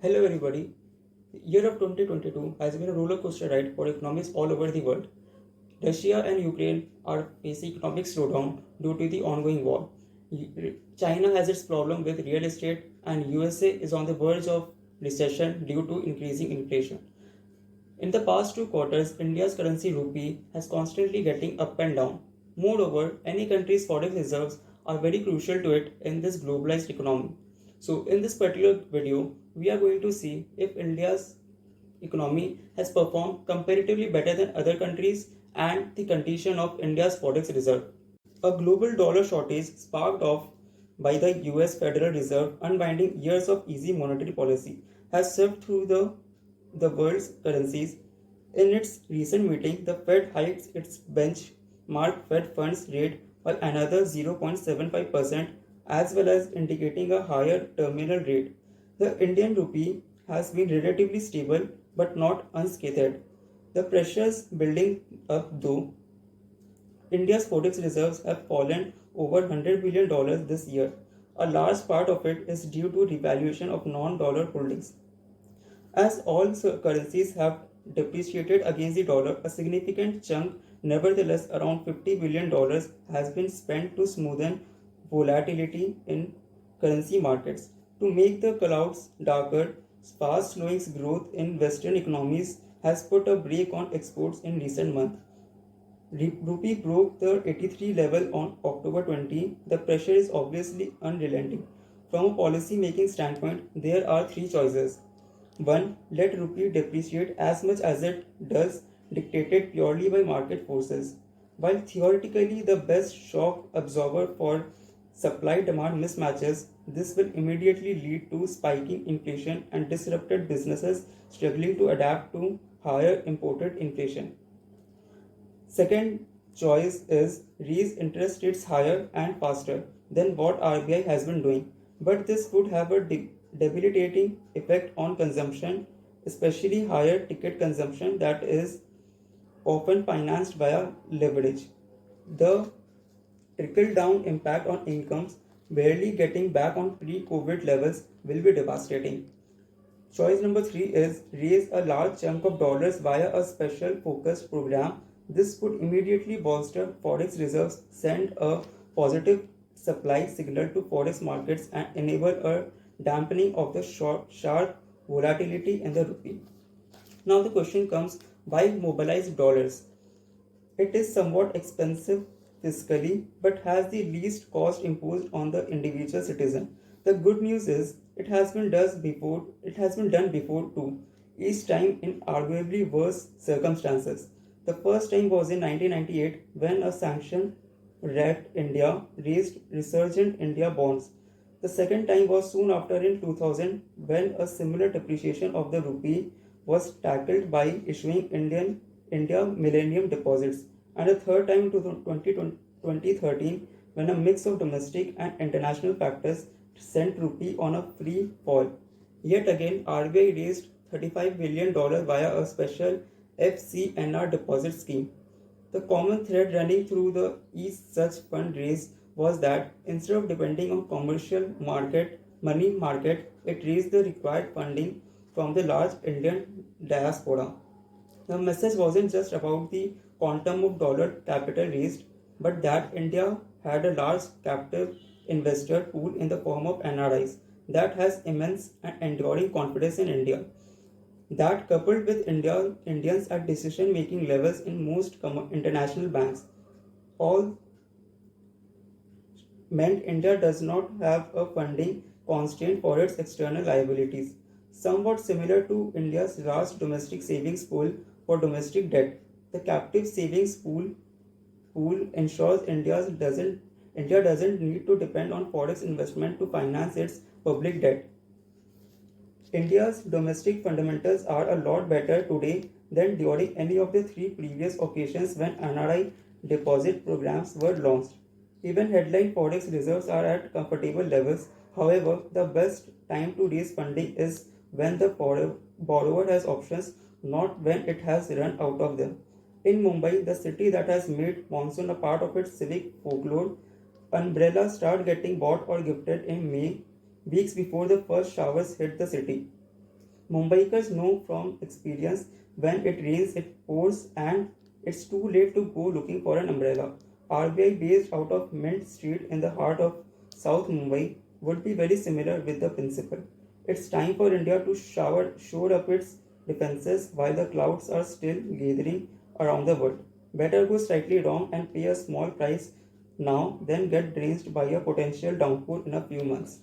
Hello everybody. The year of 2022 has been a roller coaster ride for economies all over the world. Russia and Ukraine are facing economic slowdown due to the ongoing war. China has its problem with real estate and USA is on the verge of recession due to increasing inflation. In the past two quarters, India's currency rupee has constantly getting up and down. Moreover, any country's foreign reserves are very crucial to it in this globalized economy. So, in this particular video, we are going to see if India's economy has performed comparatively better than other countries and the condition of India's forex reserve. A global dollar shortage sparked off by the US Federal Reserve unwinding years of easy monetary policy has swept through the world's currencies. In its recent meeting, the Fed hiked its benchmark Fed funds rate by another 0.75% as well as indicating a higher terminal rate. The Indian rupee has been relatively stable but not unscathed. The pressures building up though India's forex reserves have fallen over $100 billion this year. A large part of it is due to revaluation of non-dollar holdings. As all currencies have depreciated against the dollar, a significant chunk, nevertheless around $50 billion, has been spent to smoothen volatility in currency markets. To make the clouds darker, fast slowing growth in Western economies has put a brake on exports in recent months. Rupee broke the 83 level on October 20. The pressure is obviously unrelenting. From a policy making standpoint, there are three choices. 1. Let rupee depreciate as much as it does, dictated purely by market forces. While theoretically the best shock absorber for supply demand mismatches, this will immediately lead to spiking inflation and disrupted businesses struggling to adapt to higher imported inflation. Second choice is raise interest rates higher and faster than what RBI has been doing, but this could have a debilitating effect on consumption, especially higher ticket consumption that is often financed via leverage. The trickle down impact on incomes barely getting back on pre COVID levels will be devastating. Choice number three is raise a large chunk of dollars via a special focused program. This could immediately bolster forex reserves, send a positive supply signal to forex markets, and enable a dampening of the sharp volatility in the rupee. Now the question comes, why mobilize dollars? It is somewhat expensive fiscally but has the least cost imposed on the individual citizen. The good news is it has been done before too, each time in arguably worse circumstances. The first time was in 1998 when a sanction wrecked India raised resurgent India bonds. The second time was soon after in 2000 when a similar depreciation of the rupee was tackled by issuing India Millennium Deposits, and a third time in 2013 when a mix of domestic and international factors sent rupee on a free fall. Yet again, RBI raised $35 billion via a special FCNR deposit scheme. The common thread running through the each such fundraise was that instead of depending on commercial money market, it raised the required funding from the large Indian diaspora. The message wasn't just about the quantum of dollar capital raised, but that India had a large captive investor pool in the form of NRIs that has immense and enduring confidence in India. That, coupled with Indians at decision making levels in most international banks, all meant India does not have a funding constraint for its external liabilities, somewhat similar to India's large domestic savings pool for domestic debt. The captive savings pool ensures India doesn't need to depend on forex investment to finance its public debt. India's domestic fundamentals are a lot better today than during any of the three previous occasions when NRI deposit programs were launched. Even headline forex reserves are at comfortable levels. However, the best time to raise funding is when the borrower has options, not when it has run out of them. In Mumbai, the city that has made monsoon a part of its civic folklore, umbrellas start getting bought or gifted in May, weeks before the first showers hit the city. Mumbaikars know from experience when it rains, it pours, and it's too late to go looking for an umbrella. RBI, based out of Mint Street in the heart of South Mumbai, would be very similar with the principle. It's time for India to shore up its defenses while the clouds are still gathering around the world. Better go slightly wrong and pay a small price now than get drenched by a potential downpour in a few months.